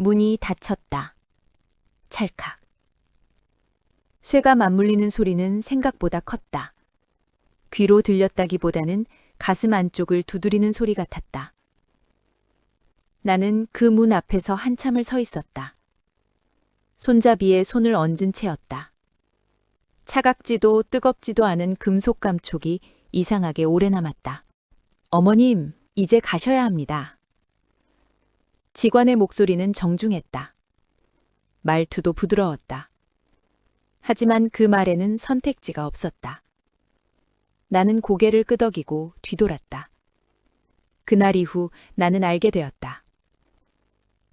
문이 닫혔다. 찰칵. 쇠가 맞물리는 소리는 생각보다 컸다. 귀로 들렸다기보다는 가슴 안쪽을 두드리는 소리 같았다. 나는 그 문 앞에서 한참을 서 있었다. 손잡이에 손을 얹은 채였다. 차갑지도 뜨겁지도 않은 금속 감촉이 이상하게 오래 남았다. 어머님, 이제 가셔야 합니다. 직원의 목소리는 정중했다. 말투도 부드러웠다. 하지만 그 말에는 선택지가 없었다. 나는 고개를 끄덕이고 뒤돌았다. 그날 이후 나는 알게 되었다.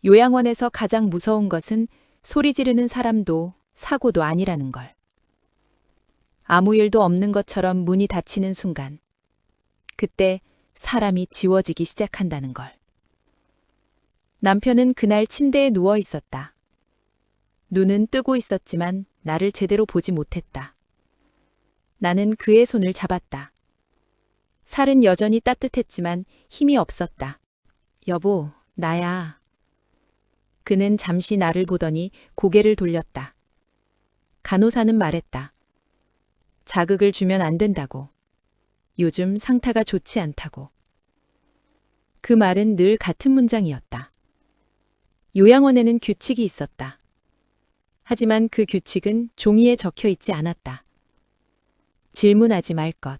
요양원에서 가장 무서운 것은 소리 지르는 사람도 사고도 아니라는 걸. 아무 일도 없는 것처럼 문이 닫히는 순간, 그때 사람이 지워지기 시작한다는 걸. 남편은 그날 침대에 누워 있었다. 눈은 뜨고 있었지만 나를 제대로 보지 못했다. 나는 그의 손을 잡았다. 살은 여전히 따뜻했지만 힘이 없었다. 여보, 나야. 그는 잠시 나를 보더니 고개를 돌렸다. 간호사는 말했다. 자극을 주면 안 된다고. 요즘 상태가 좋지 않다고. 그 말은 늘 같은 문장이었다. 요양원에는 규칙이 있었다. 하지만 그 규칙은 종이에 적혀 있지 않았다. 질문하지 말 것.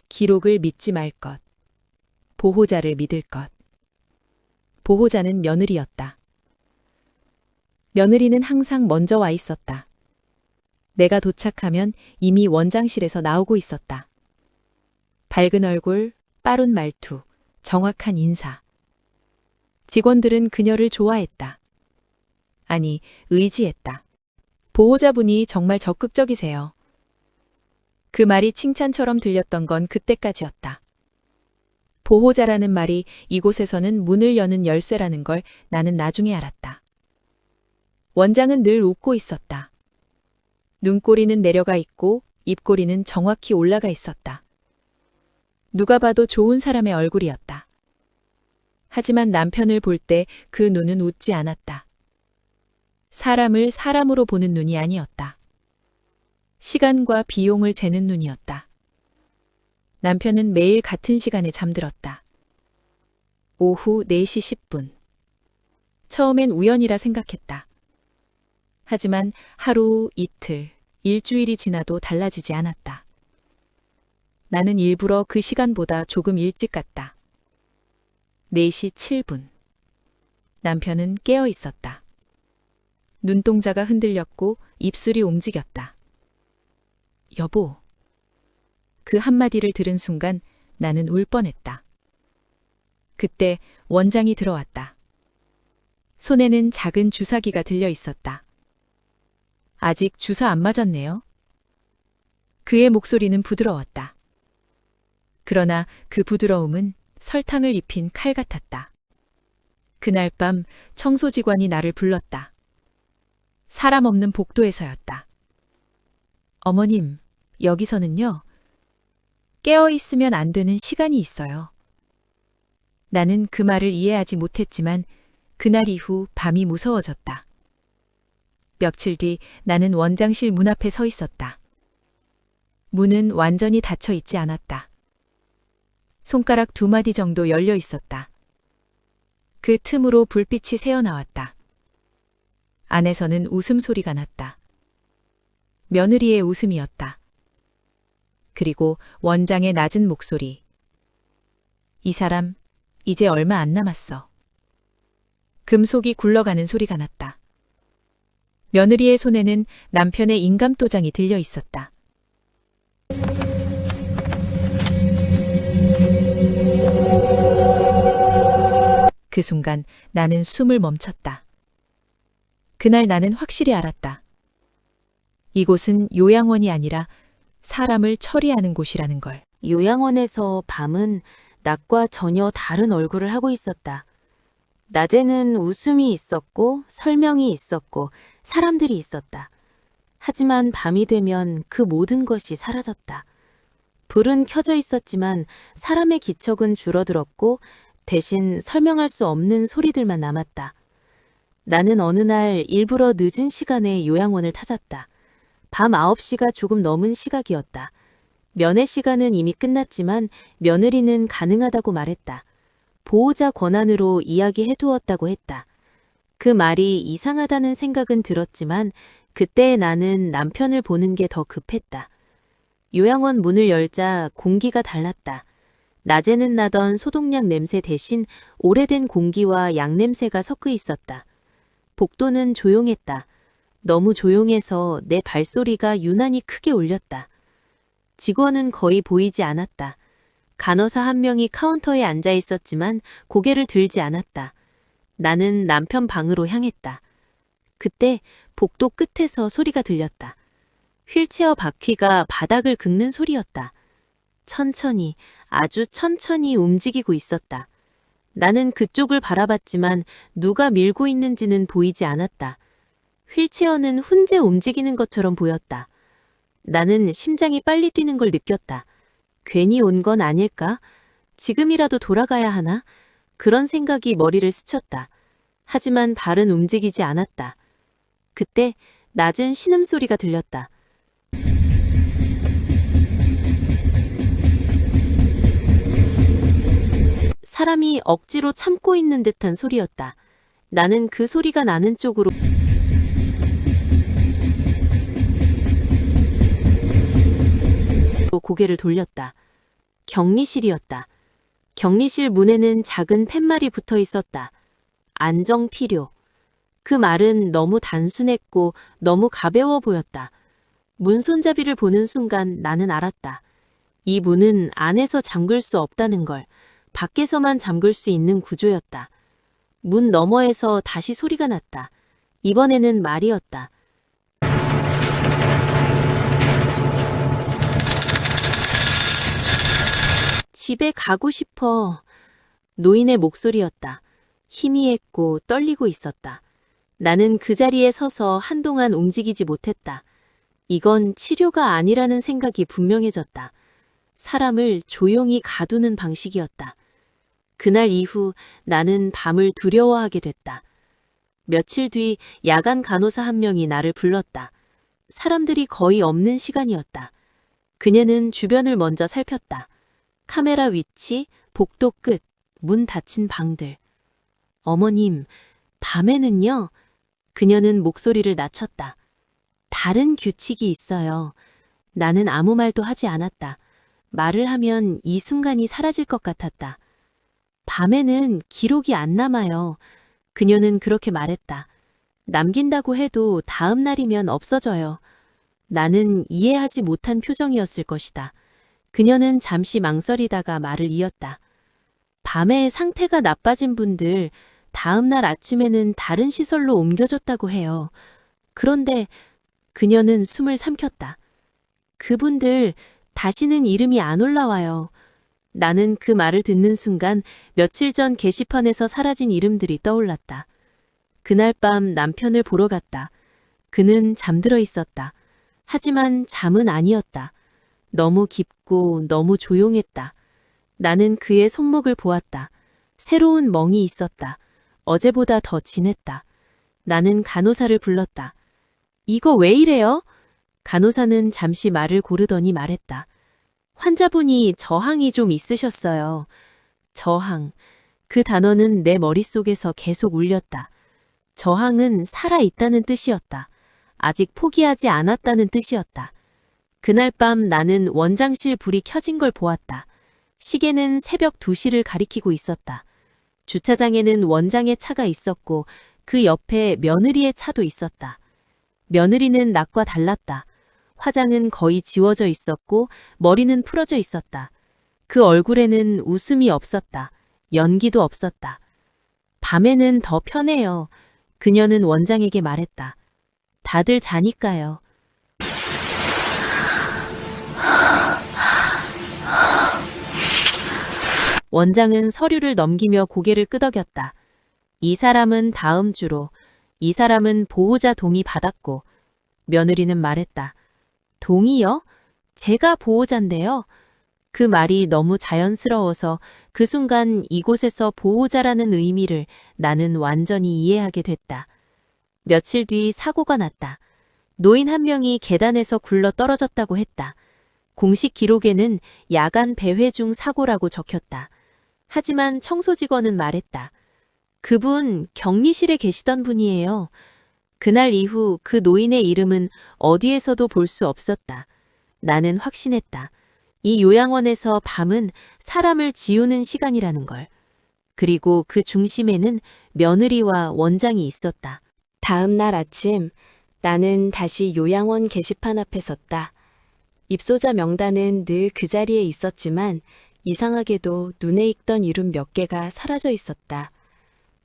기록을 믿지 말 것. 보호자를 믿을 것. 보호자는 며느리였다. 며느리는 항상 먼저 와 있었다. 내가 도착하면 이미 원장실에서 나오고 있었다. 밝은 얼굴, 빠른 말투, 정확한 인사. 직원들은 그녀를 좋아했다. 아니, 의지했다. 보호자분이 정말 적극적이세요. 그 말이 칭찬처럼 들렸던 건 그때까지였다. 보호자라는 말이 이곳에서는 문을 여는 열쇠라는 걸 나는 나중에 알았다. 원장은 늘 웃고 있었다. 눈꼬리는 내려가 있고 입꼬리는 정확히 올라가 있었다. 누가 봐도 좋은 사람의 얼굴이었다. 하지만 남편을 볼 때 그 눈은 웃지 않았다. 사람을 사람으로 보는 눈이 아니었다. 시간과 비용을 재는 눈이었다. 남편은 매일 같은 시간에 잠들었다. 오후 4시 10분. 처음엔 우연이라 생각했다. 하지만 하루, 이틀, 일주일이 지나도 달라지지 않았다. 나는 일부러 그 시간보다 조금 일찍 갔다. 4시 7분. 남편은 깨어 있었다. 눈동자가 흔들렸고 입술이 움직였다. 여보. 그 한마디를 들은 순간 나는 울 뻔했다. 그때 원장이 들어왔다. 손에는 작은 주사기가 들려 있었다. 아직 주사 안 맞았네요. 그의 목소리는 부드러웠다. 그러나 그 부드러움은 설탕을 입힌 칼 같았다. 그날 밤 청소직원이 나를 불렀다. 사람 없는 복도에서였다. 어머님, 여기서는요. 깨어 있으면 안 되는 시간이 있어요. 나는 그 말을 이해하지 못했지만 그날 이후 밤이 무서워졌다. 며칠 뒤 나는 원장실 문 앞에 서 있었다. 문은 완전히 닫혀 있지 않았다. 손가락 2마디 정도 열려 있었다. 그 틈으로 불빛이 새어나왔다. 안에서는 웃음소리가 났다. 며느리의 웃음이었다. 그리고 원장의 낮은 목소리. 이 사람, 이제 얼마 안 남았어. 금속이 굴러가는 소리가 났다. 며느리의 손에는 남편의 인감도장이 들려 있었다. 그 순간 나는 숨을 멈췄다. 그날 나는 확실히 알았다. 이곳은 요양원이 아니라 사람을 처리하는 곳이라는 걸. 요양원에서 밤은 낮과 전혀 다른 얼굴을 하고 있었다. 낮에는 웃음이 있었고 설명이 있었고 사람들이 있었다. 하지만 밤이 되면 그 모든 것이 사라졌다. 불은 켜져 있었지만 사람의 기척은 줄어들었고 대신 설명할 수 없는 소리들만 남았다. 나는 어느 날 일부러 늦은 시간에 요양원을 찾았다. 밤 9시가 조금 넘은 시각이었다. 면회 시간은 이미 끝났지만 며느리는 가능하다고 말했다. 보호자 권한으로 이야기해두었다고 했다. 그 말이 이상하다는 생각은 들었지만 그때의 나는 남편을 보는 게 더 급했다. 요양원 문을 열자 공기가 달랐다. 낮에는 나던 소독약 냄새 대신 오래된 공기와 약 냄새가 섞여 있었다. 복도는 조용했다. 너무 조용해서 내 발소리가 유난히 크게 울렸다. 직원은 거의 보이지 않았다. 간호사 한 명이 카운터에 앉아 있었지만 고개를 들지 않았다. 나는 남편 방으로 향했다. 그때 복도 끝에서 소리가 들렸다. 휠체어 바퀴가 바닥을 긁는 소리였다. 천천히, 아주 천천히 움직이고 있었다. 나는 그쪽을 바라봤지만 누가 밀고 있는지는 보이지 않았다. 휠체어는 혼자 움직이는 것처럼 보였다. 나는 심장이 빨리 뛰는 걸 느꼈다. 괜히 온 건 아닐까? 지금이라도 돌아가야 하나? 그런 생각이 머리를 스쳤다. 하지만 발은 움직이지 않았다. 그때 낮은 신음소리가 들렸다. 사람이 억지로 참고 있는 듯한 소리였다. 나는 그 소리가 나는 쪽으로 고개를 돌렸다. 격리실이었다. 격리실 문에는 작은 팻말이 붙어 있었다. 안정 필요. 그 말은 너무 단순했고 너무 가벼워 보였다. 문 손잡이를 보는 순간 나는 알았다. 이 문은 안에서 잠글 수 없다는 걸. 밖에서만 잠글 수 있는 구조였다. 문 너머에서 다시 소리가 났다. 이번에는 말이었다. 집에 가고 싶어. 노인의 목소리였다. 희미했고 떨리고 있었다. 나는 그 자리에 서서 한동안 움직이지 못했다. 이건 치료가 아니라는 생각이 분명해졌다. 사람을 조용히 가두는 방식이었다. 그날 이후 나는 밤을 두려워하게 됐다. 며칠 뒤 야간 간호사 한 명이 나를 불렀다. 사람들이 거의 없는 시간이었다. 그녀는 주변을 먼저 살폈다. 카메라 위치, 복도 끝, 문 닫힌 방들. 어머님, 밤에는요? 그녀는 목소리를 낮췄다. 다른 규칙이 있어요. 나는 아무 말도 하지 않았다. 말을 하면 이 순간이 사라질 것 같았다. 밤에는 기록이 안 남아요. 그녀는 그렇게 말했다. 남긴다고 해도 다음 날이면 없어져요. 나는 이해하지 못한 표정이었을 것이다. 그녀는 잠시 망설이다가 말을 이었다. 밤에 상태가 나빠진 분들 다음 날 아침에는 다른 시설로 옮겨졌다고 해요. 그런데 그녀는 숨을 삼켰다. 그분들 다시는 이름이 안 올라와요. 나는 그 말을 듣는 순간 며칠 전 게시판에서 사라진 이름들이 떠올랐다. 그날 밤 남편을 보러 갔다. 그는 잠들어 있었다. 하지만 잠은 아니었다. 너무 깊고 너무 조용했다. 나는 그의 손목을 보았다. 새로운 멍이 있었다. 어제보다 더 진했다. 나는 간호사를 불렀다. 이거 왜 이래요? 간호사는 잠시 말을 고르더니 말했다. 환자분이 저항이 좀 있으셨어요. 저항. 그 단어는 내 머릿속에서 계속 울렸다. 저항은 살아있다는 뜻이었다. 아직 포기하지 않았다는 뜻이었다. 그날 밤 나는 원장실 불이 켜진 걸 보았다. 시계는 새벽 2시를 가리키고 있었다. 주차장에는 원장의 차가 있었고 그 옆에 며느리의 차도 있었다. 며느리는 낮과 달랐다. 화장은 거의 지워져 있었고 머리는 풀어져 있었다. 그 얼굴에는 웃음이 없었다. 연기도 없었다. 밤에는 더 편해요. 그녀는 원장에게 말했다. 다들 자니까요. 원장은 서류를 넘기며 고개를 끄덕였다. 이 사람은 다음 주로, 이 사람은 보호자 동의 받았고, 며느리는 말했다. 동의요? 제가 보호자인데요. 그 말이 너무 자연스러워서 그 순간 이곳에서 보호자라는 의미를 나는 완전히 이해하게 됐다. 며칠 뒤 사고가 났다. 노인 한 명이 계단에서 굴러 떨어졌다고 했다. 공식 기록에는 야간 배회 중 사고라고 적혔다. 하지만 청소 직원은 말했다. 그분 격리실에 계시던 분이에요. 그날 이후 그 노인의 이름은 어디에서도 볼 수 없었다. 나는 확신했다. 이 요양원에서 밤은 사람을 지우는 시간이라는 걸. 그리고 그 중심에는 며느리와 원장이 있었다. 다음 날 아침 나는 다시 요양원 게시판 앞에 섰다. 입소자 명단은 늘 그 자리에 있었지만 이상하게도 눈에 익던 이름 몇 개가 사라져 있었다.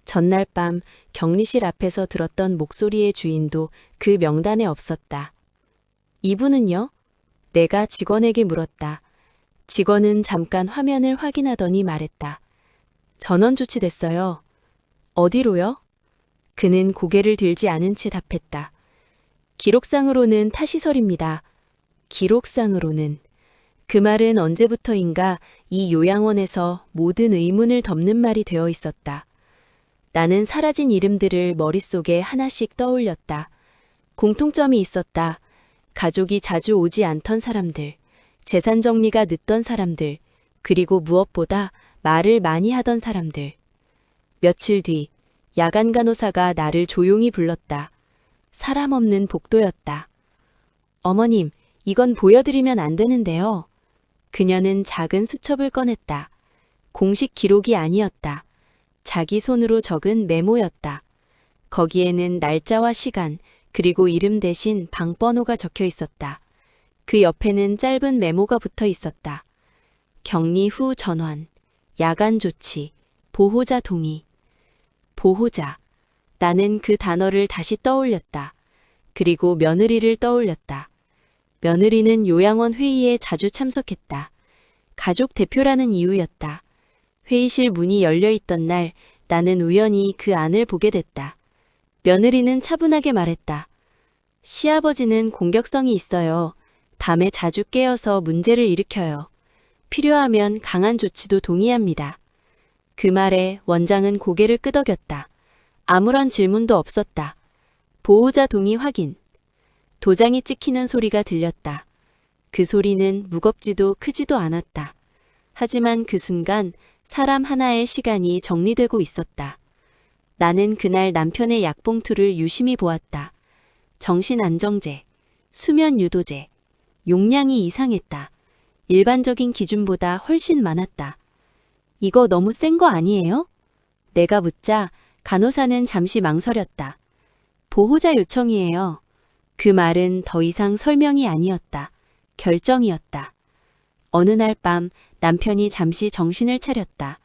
전날 밤 격리실 앞에서 들었던 목소리의 주인도 그 명단에 없었다. 이분은요? 내가 직원에게 물었다. 직원은 잠깐 화면을 확인하더니 말했다. 전원 조치됐어요. 어디로요? 그는 고개를 들지 않은 채 답했다. 기록상으로는 타시설입니다. 기록상으로는. 그 말은 언제부터인가 이 요양원에서 모든 의문을 덮는 말이 되어 있었다. 나는 사라진 이름들을 머릿속에 하나씩 떠올렸다. 공통점이 있었다. 가족이 자주 오지 않던 사람들, 재산 정리가 늦던 사람들, 그리고 무엇보다 말을 많이 하던 사람들. 며칠 뒤 야간 간호사가 나를 조용히 불렀다. 사람 없는 복도였다. 어머님, 이건 보여드리면 안 되는데요. 그녀는 작은 수첩을 꺼냈다. 공식 기록이 아니었다. 자기 손으로 적은 메모였다. 거기에는 날짜와 시간, 그리고 이름 대신 방번호가 적혀 있었다. 그 옆에는 짧은 메모가 붙어 있었다. 격리 후 전환, 야간 조치, 보호자 동의. 보호자. 나는 그 단어를 다시 떠올렸다. 그리고 며느리를 떠올렸다. 며느리는 요양원 회의에 자주 참석했다. 가족 대표라는 이유였다. 회의실 문이 열려 있던 날 나는 우연히 그 안을 보게 됐다. 며느리는 차분하게 말했다. 시아버지는 공격성이 있어요. 밤에 자주 깨어서 문제를 일으켜요. 필요하면 강한 조치도 동의합니다. 그 말에 원장은 고개를 끄덕였다. 아무런 질문도 없었다. 보호자 동의 확인. 도장이 찍히는 소리가 들렸다. 그 소리는 무겁지도 크지도 않았다. 하지만 그 순간 사람 하나의 시간이 정리되고 있었다. 나는 그날 남편의 약봉투를 유심히 보았다. 정신안정제, 수면유도제, 용량이 이상했다. 일반적인 기준보다 훨씬 많았다. 이거 너무 센 거 아니에요? 내가 묻자 간호사는 잠시 망설였다. 보호자 요청이에요. 그 말은 더 이상 설명이 아니었다. 결정이었다. 어느 날 밤 남편이 잠시 정신을 차렸다.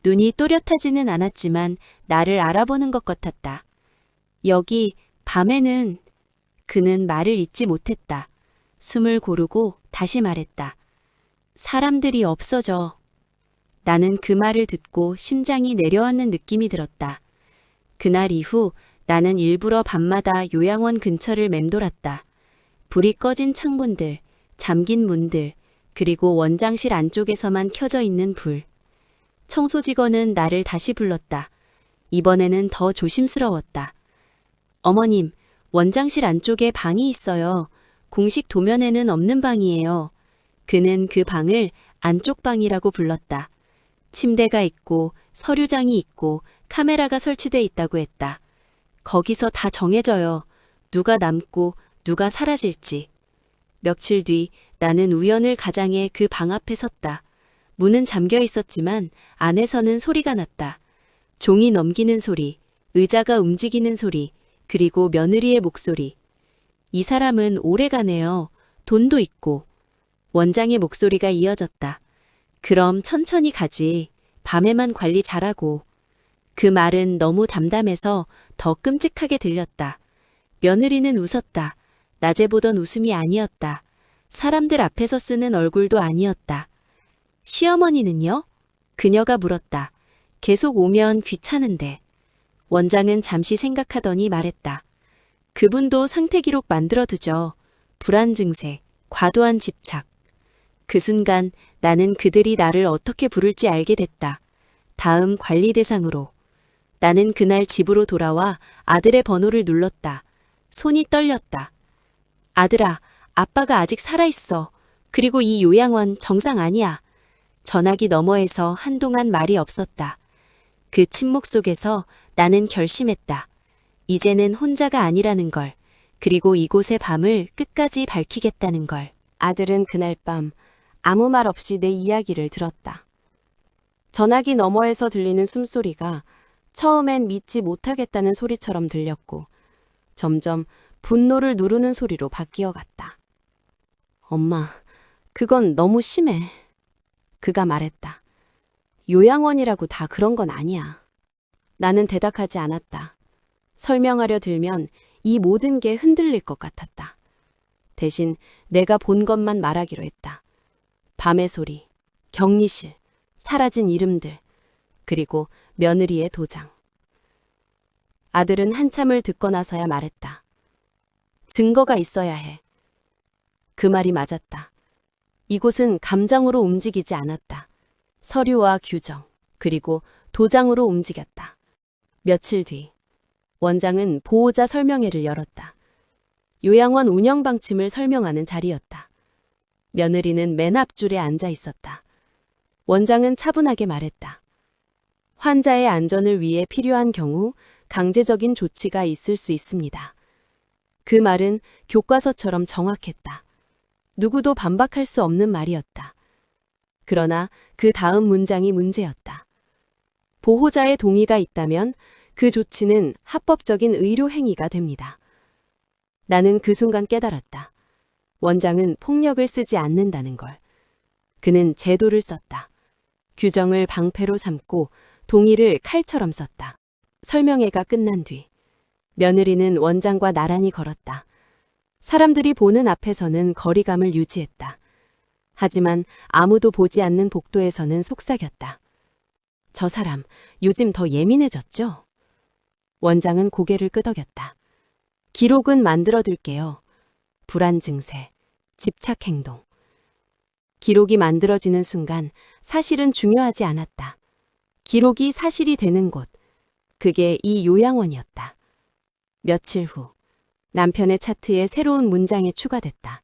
눈이 또렷하지는 않았지만 나를 알아보는 것 같았다. 여기 밤에는. 그는 말을 잇지 못했다. 숨을 고르고 다시 말했다. 사람들이 없어져. 나는 그 말을 듣고 심장이 내려앉는 느낌이 들었다. 그날 이후 나는 일부러 밤마다 요양원 근처를 맴돌았다. 불이 꺼진 창문들, 잠긴 문들, 그리고 원장실 안쪽에서만 켜져 있는 불. 청소 직원은 나를 다시 불렀다. 이번에는 더 조심스러웠다. 어머님, 원장실 안쪽에 방이 있어요. 공식 도면에는 없는 방이에요. 그는 그 방을 안쪽 방이라고 불렀다. 침대가 있고 서류장이 있고 카메라가 설치돼 있다고 했다. 거기서 다 정해져요. 누가 남고 누가 사라질지. 며칠 뒤 나는 우연을 가장해 그 방 앞에 섰다. 문은 잠겨 있었지만 안에서는 소리가 났다. 종이 넘기는 소리, 의자가 움직이는 소리, 그리고 며느리의 목소리. 이 사람은 오래가네요. 돈도 있고. 원장의 목소리가 이어졌다. 그럼 천천히 가지. 밤에만 관리 잘하고. 그 말은 너무 담담해서 더 끔찍하게 들렸다. 며느리는 웃었다. 낮에 보던 웃음이 아니었다. 사람들 앞에서 쓰는 얼굴도 아니었다. 시어머니는요? 그녀가 물었다. 계속 오면 귀찮은데. 원장은 잠시 생각하더니 말했다. 그분도 상태 기록 만들어두죠. 불안 증세, 과도한 집착. 그 순간 나는 그들이 나를 어떻게 부를지 알게 됐다. 다음 관리 대상으로. 나는 그날 집으로 돌아와 아들의 번호를 눌렀다. 손이 떨렸다. 아들아, 아빠가 아직 살아있어. 그리고 이 요양원 정상 아니야. 전화기 너머에서 한동안 말이 없었다. 그 침묵 속에서 나는 결심했다. 이제는 혼자가 아니라는 걸, 그리고 이곳의 밤을 끝까지 밝히겠다는 걸. 아들은 그날 밤 아무 말 없이 내 이야기를 들었다. 전화기 너머에서 들리는 숨소리가 처음엔 믿지 못하겠다는 소리처럼 들렸고 점점 분노를 누르는 소리로 바뀌어 갔다. 엄마, 그건 너무 심해. 그가 말했다. 요양원이라고 다 그런 건 아니야. 나는 대답하지 않았다. 설명하려 들면 이 모든 게 흔들릴 것 같았다. 대신 내가 본 것만 말하기로 했다. 밤의 소리, 격리실, 사라진 이름들, 그리고 며느리의 도장. 아들은 한참을 듣고 나서야 말했다. 증거가 있어야 해. 그 말이 맞았다. 이곳은 감정으로 움직이지 않았다. 서류와 규정, 그리고 도장으로 움직였다. 며칠 뒤, 원장은 보호자 설명회를 열었다. 요양원 운영 방침을 설명하는 자리였다. 며느리는 맨 앞줄에 앉아 있었다. 원장은 차분하게 말했다. 환자의 안전을 위해 필요한 경우 강제적인 조치가 있을 수 있습니다. 그 말은 교과서처럼 정확했다. 누구도 반박할 수 없는 말이었다. 그러나 그 다음 문장이 문제였다. 보호자의 동의가 있다면 그 조치는 합법적인 의료 행위가 됩니다. 나는 그 순간 깨달았다. 원장은 폭력을 쓰지 않는다는 걸. 그는 제도를 썼다. 규정을 방패로 삼고 동의를 칼처럼 썼다. 설명회가 끝난 뒤 며느리는 원장과 나란히 걸었다. 사람들이 보는 앞에서는 거리감을 유지했다. 하지만 아무도 보지 않는 복도에서는 속삭였다. 저 사람 요즘 더 예민해졌죠? 원장은 고개를 끄덕였다. 기록은 만들어둘게요. 불안 증세, 집착 행동. 기록이 만들어지는 순간 사실은 중요하지 않았다. 기록이 사실이 되는 곳, 그게 이 요양원이었다. 며칠 후 남편의 차트에 새로운 문장이 추가됐다.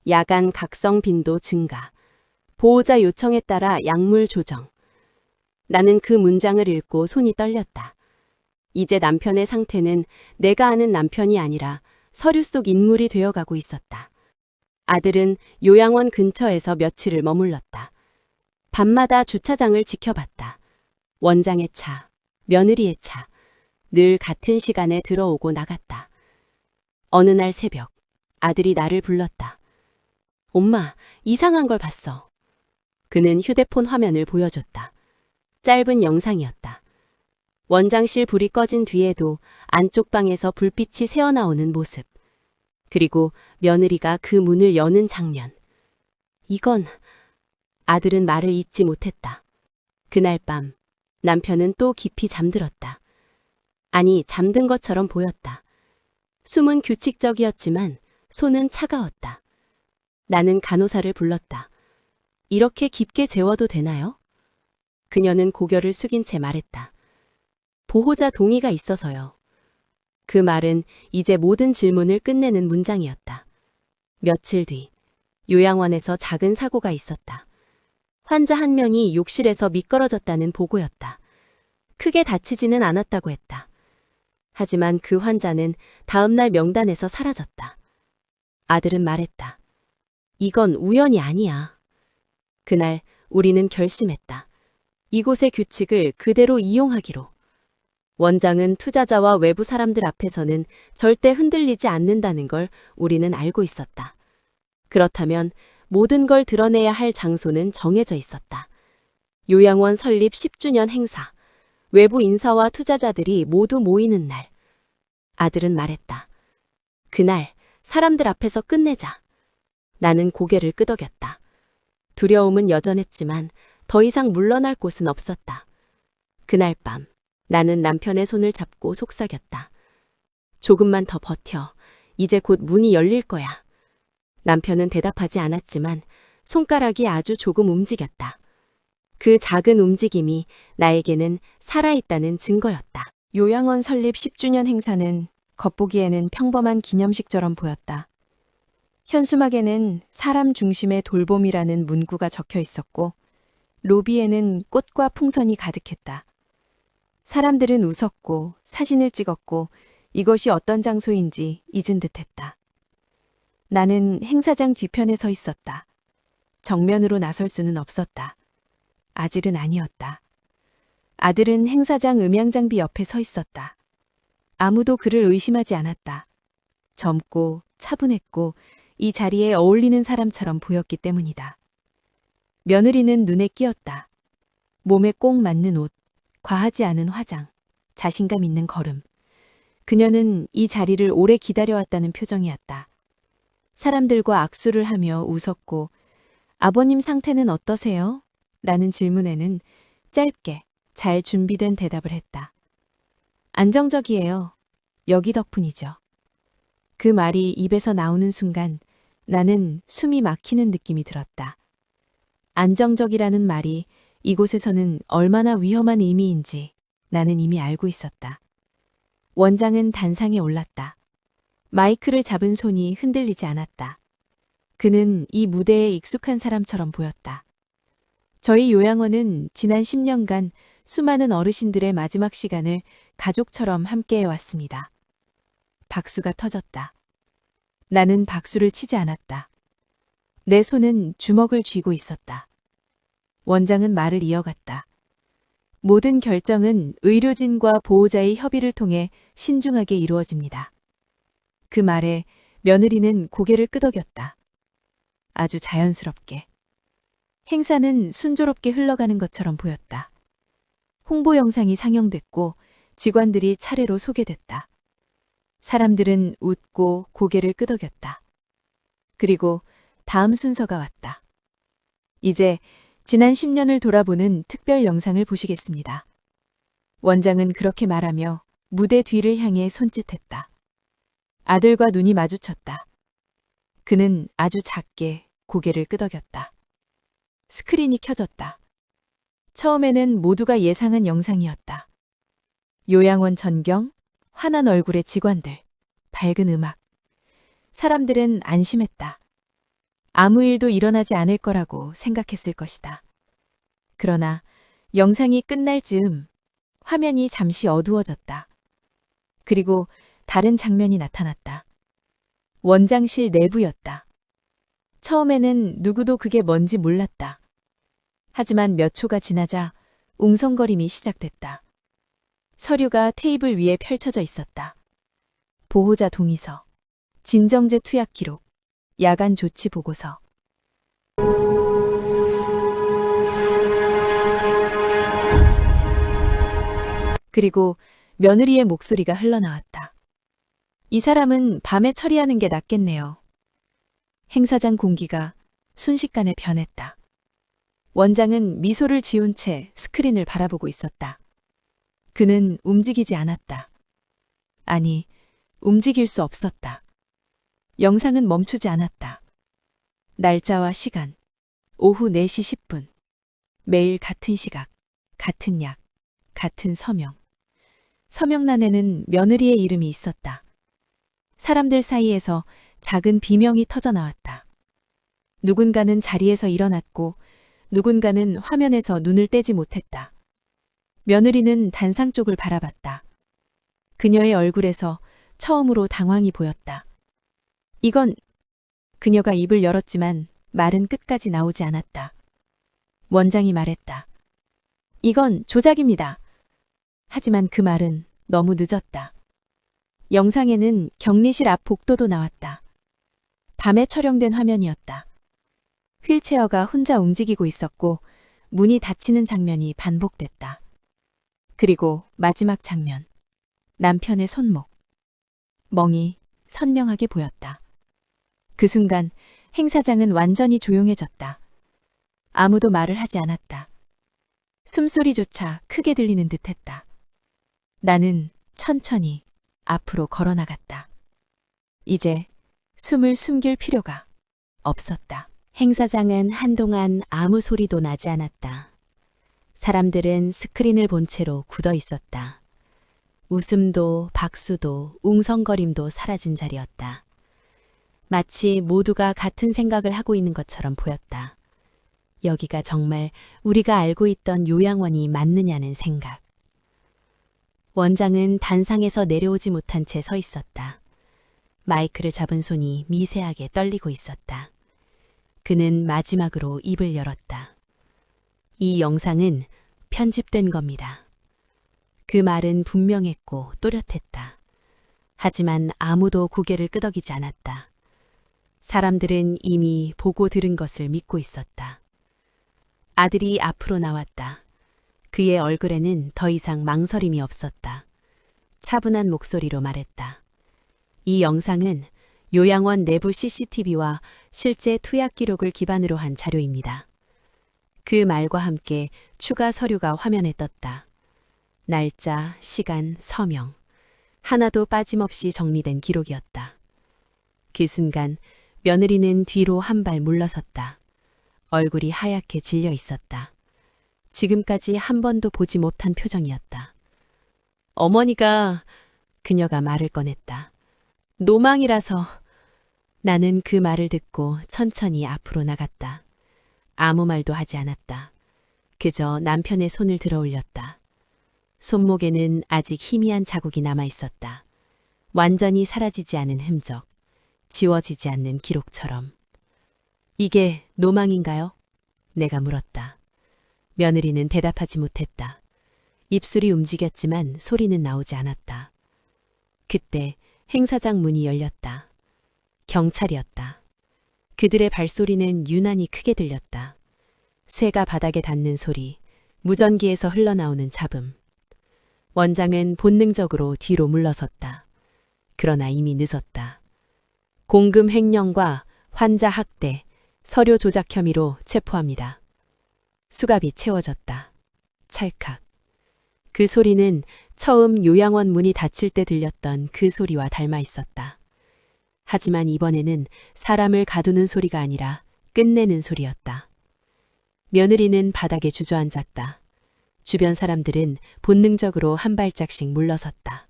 야간 각성 빈도 증가, 보호자 요청에 따라 약물 조정. 나는 그 문장을 읽고 손이 떨렸다. 이제 남편의 상태는 내가 아는 남편이 아니라 서류 속 인물이 되어가고 있었다. 아들은 요양원 근처에서 며칠을 머물렀다. 밤마다 주차장을 지켜봤다. 원장의 차, 며느리의 차, 늘 같은 시간에 들어오고 나갔다. 어느 날 새벽, 아들이 나를 불렀다. 엄마, 이상한 걸 봤어. 그는 휴대폰 화면을 보여줬다. 짧은 영상이었다. 원장실 불이 꺼진 뒤에도 안쪽 방에서 불빛이 새어나오는 모습. 그리고 며느리가 그 문을 여는 장면. 이건... 아들은 말을 잇지 못했다. 그날 밤 남편은 또 깊이 잠들었다. 아니, 잠든 것처럼 보였다. 숨은 규칙적이었지만 손은 차가웠다. 나는 간호사를 불렀다. 이렇게 깊게 재워도 되나요? 그녀는 고개를 숙인 채 말했다. 보호자 동의가 있어서요. 그 말은 이제 모든 질문을 끝내는 문장이었다. 며칠 뒤, 요양원에서 작은 사고가 있었다. 환자 한 명이 욕실에서 미끄러졌다는 보고였다. 크게 다치지는 않았다고 했다. 하지만 그 환자는 다음날 명단에서 사라졌다. 아들은 말했다. 이건 우연이 아니야. 그날 우리는 결심했다. 이곳의 규칙을 그대로 이용하기로. 원장은 투자자와 외부 사람들 앞에서는 절대 흔들리지 않는다는 걸 우리는 알고 있었다. 그렇다면 모든 걸 드러내야 할 장소는 정해져 있었다. 요양원 설립 10주년 행사, 외부 인사와 투자자들이 모두 모이는 날. 아들은 말했다. 그날 사람들 앞에서 끝내자. 나는 고개를 끄덕였다. 두려움은 여전했지만 더 이상 물러날 곳은 없었다. 그날 밤 나는 남편의 손을 잡고 속삭였다. 조금만 더 버텨. 이제 곧 문이 열릴 거야. 남편은 대답하지 않았지만 손가락이 아주 조금 움직였다. 그 작은 움직임이 나에게는 살아있다는 증거였다. 요양원 설립 10주년 행사는 겉보기에는 평범한 기념식처럼 보였다. 현수막에는 사람 중심의 돌봄이라는 문구가 적혀 있었고, 로비에는 꽃과 풍선이 가득했다. 사람들은 웃었고 사진을 찍었고 이것이 어떤 장소인지 잊은 듯했다. 나는 행사장 뒤편에 서 있었다. 정면으로 나설 수는 없었다. 아들은 아니었다. 아들은 행사장 음향장비 옆에 서 있었다. 아무도 그를 의심하지 않았다. 젊고 차분했고 이 자리에 어울리는 사람처럼 보였기 때문이다. 며느리는 눈에 띄었다. 몸에 꼭 맞는 옷, 과하지 않은 화장, 자신감 있는 걸음. 그녀는 이 자리를 오래 기다려왔다는 표정이었다. 사람들과 악수를 하며 웃었고, 아버님 상태는 어떠세요? 라는 질문에는 짧게 잘 준비된 대답을 했다. 안정적이에요. 여기 덕분이죠. 그 말이 입에서 나오는 순간 나는 숨이 막히는 느낌이 들었다. 안정적이라는 말이 이곳에서는 얼마나 위험한 의미인지 나는 이미 알고 있었다. 원장은 단상에 올랐다. 마이크를 잡은 손이 흔들리지 않았다. 그는 이 무대에 익숙한 사람처럼 보였다. 저희 요양원은 지난 10년간 수많은 어르신들의 마지막 시간을 가족처럼 함께해 왔습니다. 박수가 터졌다. 나는 박수를 치지 않았다. 내 손은 주먹을 쥐고 있었다. 원장은 말을 이어갔다. 모든 결정은 의료진과 보호자의 협의를 통해 신중하게 이루어집니다. 그 말에 며느리는 고개를 끄덕였다. 아주 자연스럽게. 행사는 순조롭게 흘러가는 것처럼 보였다. 홍보 영상이 상영됐고 직원들이 차례로 소개됐다. 사람들은 웃고 고개를 끄덕였다. 그리고 다음 순서가 왔다. 이제 지난 10년을 돌아보는 특별 영상을 보시겠습니다. 원장은 그렇게 말하며 무대 뒤를 향해 손짓했다. 아들과 눈이 마주쳤다. 그는 아주 작게 고개를 끄덕였다. 스크린이 켜졌다. 처음에는 모두가 예상한 영상이었다. 요양원 전경, 환한 얼굴의 직원들, 밝은 음악. 사람들은 안심했다. 아무 일도 일어나지 않을 거라고 생각했을 것이다. 그러나 영상이 끝날 즈음 화면이 잠시 어두워졌다. 그리고 다른 장면이 나타났다. 원장실 내부였다. 처음에는 누구도 그게 뭔지 몰랐다. 하지만 몇 초가 지나자 웅성거림이 시작됐다. 서류가 테이블 위에 펼쳐져 있었다. 보호자 동의서, 진정제 투약 기록, 야간 조치 보고서. 그리고 며느리의 목소리가 흘러나왔다. 이 사람은 밤에 처리하는 게 낫겠네요. 행사장 공기가 순식간에 변했다. 원장은 미소를 지운 채 스크린을 바라보고 있었다. 그는 움직이지 않았다. 아니, 움직일 수 없었다. 영상은 멈추지 않았다. 날짜와 시간, 오후 4시 10분. 매일 같은 시각, 같은 약, 같은 서명. 서명란에는 며느리의 이름이 있었다. 사람들 사이에서 작은 비명이 터져나왔다. 누군가는 자리에서 일어났고 누군가는 화면에서 눈을 떼지 못했다. 며느리는 단상 쪽을 바라봤다. 그녀의 얼굴에서 처음으로 당황이 보였다. 이건... 그녀가 입을 열었지만 말은 끝까지 나오지 않았다. 원장이 말했다. 이건 조작입니다. 하지만 그 말은 너무 늦었다. 영상에는 격리실 앞 복도도 나왔다. 밤에 촬영된 화면이었다. 휠체어가 혼자 움직이고 있었고 문이 닫히는 장면이 반복됐다. 그리고 마지막 장면. 남편의 손목. 멍이 선명하게 보였다. 그 순간 행사장은 완전히 조용해졌다. 아무도 말을 하지 않았다. 숨소리조차 크게 들리는 듯했다. 나는 천천히 앞으로 걸어나갔다. 이제 숨을 숨길 필요가 없었다. 행사장은 한동안 아무 소리도 나지 않았다. 사람들은 스크린을 본 채로 굳어 있었다. 웃음도 박수도 웅성거림도 사라진 자리였다. 마치 모두가 같은 생각을 하고 있는 것처럼 보였다. 여기가 정말 우리가 알고 있던 요양원이 맞느냐는 생각. 원장은 단상에서 내려오지 못한 채 서 있었다. 마이크를 잡은 손이 미세하게 떨리고 있었다. 그는 마지막으로 입을 열었다. 이 영상은 편집된 겁니다. 그 말은 분명했고 또렷했다. 하지만 아무도 고개를 끄덕이지 않았다. 사람들은 이미 보고 들은 것을 믿고 있었다. 아들이 앞으로 나왔다. 그의 얼굴에는 더 이상 망설임이 없었다. 차분한 목소리로 말했다. 이 영상은 요양원 내부 CCTV와 실제 투약 기록을 기반으로 한 자료입니다. 그 말과 함께 추가 서류가 화면에 떴다. 날짜, 시간, 서명. 하나도 빠짐없이 정리된 기록이었다. 그 순간 며느리는 뒤로 한 발 물러섰다. 얼굴이 하얗게 질려 있었다. 지금까지 한 번도 보지 못한 표정이었다. 어머니가 그녀가 말을 꺼냈다. 노망이라서. 나는 그 말을 듣고 천천히 앞으로 나갔다. 아무 말도 하지 않았다. 그저 남편의 손을 들어 올렸다. 손목에는 아직 희미한 자국이 남아 있었다. 완전히 사라지지 않은 흔적, 지워지지 않는 기록처럼. 이게 노망인가요? 내가 물었다. 며느리는 대답하지 못했다. 입술이 움직였지만 소리는 나오지 않았다. 그때 행사장 문이 열렸다. 경찰이었다. 그들의 발소리는 유난히 크게 들렸다. 쇠가 바닥에 닿는 소리, 무전기에서 흘러나오는 잡음. 원장은 본능적으로 뒤로 물러섰다. 그러나 이미 늦었다. 공금 횡령과 환자 학대, 서류 조작 혐의로 체포합니다. 수갑이 채워졌다. 찰칵. 그 소리는 처음 요양원 문이 닫힐 때 들렸던 그 소리와 닮아 있었다. 하지만 이번에는 사람을 가두는 소리가 아니라 끝내는 소리였다. 며느리는 바닥에 주저앉았다. 주변 사람들은 본능적으로 한 발짝씩 물러섰다.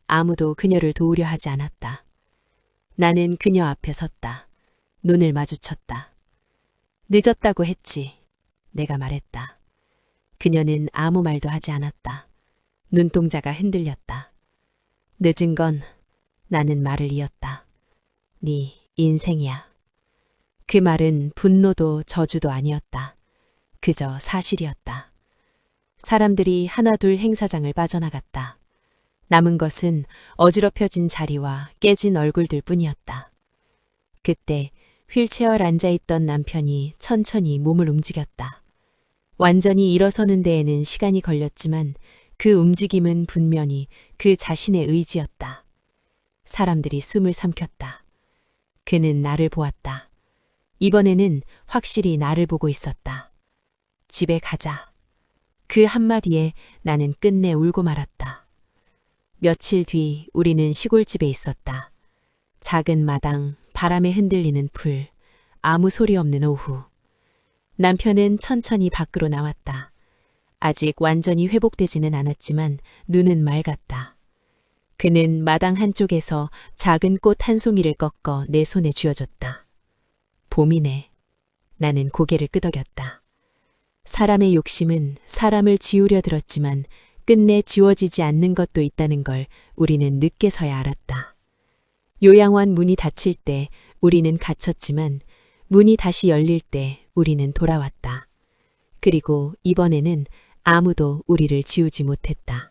아무도 그녀를 도우려 하지 않았다. 나는 그녀 앞에 섰다. 눈을 마주쳤다. 늦었다고 했지. 내가 말했다. 그녀는 아무 말도 하지 않았다. 눈동자가 흔들렸다. 늦은 건 나는 말을 이었다. 네 인생이야. 그 말은 분노도 저주도 아니었다. 그저 사실이었다. 사람들이 하나둘 행사장을 빠져나갔다. 남은 것은 어지럽혀진 자리와 깨진 얼굴들 뿐이었다. 그때 휠체어에 앉아있던 남편이 천천히 몸을 움직였다. 완전히 일어서는 데에는 시간이 걸렸지만 그 움직임은 분명히 그 자신의 의지였다. 사람들이 숨을 삼켰다. 그는 나를 보았다. 이번에는 확실히 나를 보고 있었다. 집에 가자. 그 한마디에 나는 끝내 울고 말았다. 며칠 뒤 우리는 시골집에 있었다. 작은 마당, 바람에 흔들리는 풀, 아무 소리 없는 오후. 남편은 천천히 밖으로 나왔다. 아직 완전히 회복되지는 않았지만 눈은 맑았다. 그는 마당 한쪽에서 작은 꽃 한 송이를 꺾어 내 손에 쥐어줬다. 봄이네. 나는 고개를 끄덕였다. 사람의 욕심은 사람을 지우려 들었지만 끝내 지워지지 않는 것도 있다는 걸 우리는 늦게서야 알았다. 요양원 문이 닫힐 때 우리는 갇혔지만 문이 다시 열릴 때 우리는 돌아왔다. 그리고 이번에는 아무도 우리를 지우지 못했다.